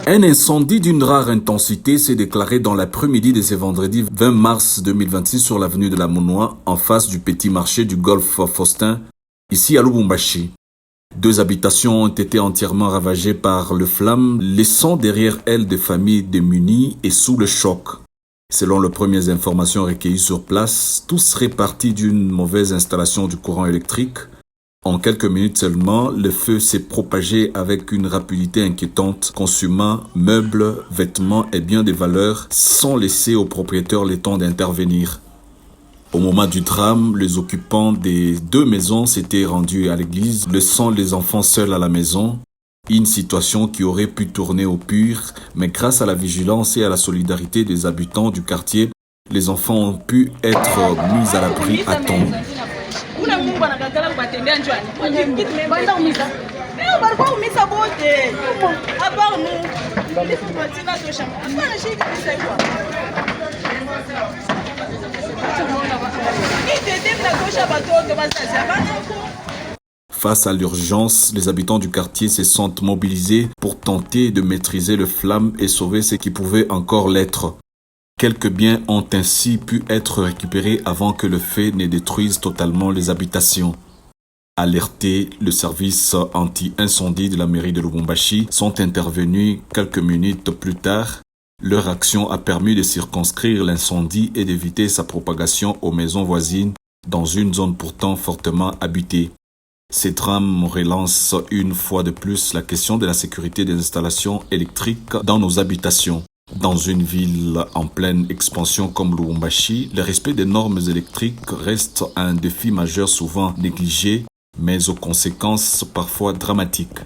Un incendie d'une rare intensité s'est déclaré dans l'après-midi de ce vendredi 20 mars 2026 sur l'avenue de la Mounois, en face du petit marché du Golfe Faustin, ici à Lubumbashi. 2 habitations ont été entièrement ravagées par le flamme, laissant derrière elles des familles démunies et sous le choc. Selon les premières informations recueillies sur place, tout serait parti d'une mauvaise installation du courant électrique. En quelques minutes seulement, le feu s'est propagé avec une rapidité inquiétante, consumant meubles, vêtements et biens de valeur sans laisser aux propriétaires le temps d'intervenir. Au moment du drame, les occupants des 2 maisons s'étaient rendus à l'église, laissant les enfants seuls à la maison. Une situation qui aurait pu tourner au pire, mais grâce à la vigilance et à la solidarité des habitants du quartier, les enfants ont pu être mis à l'abri à temps. Face à l'urgence, les habitants du quartier se sont mobilisés pour tenter de maîtriser le flamme et sauver ce qui pouvait encore l'être. Quelques biens ont ainsi pu être récupérés avant que le feu ne détruise totalement les habitations. Alertés, le service anti-incendie de la mairie de Lubumbashi sont intervenus quelques minutes plus tard. Leur action a permis de circonscrire l'incendie et d'éviter sa propagation aux maisons voisines dans une zone pourtant fortement habitée. Ces drames relancent une fois de plus la question de la sécurité des installations électriques dans nos habitations. Dans une ville en pleine expansion comme Lubumbashi, le respect des normes électriques reste un défi majeur souvent négligé, mais aux conséquences parfois dramatiques.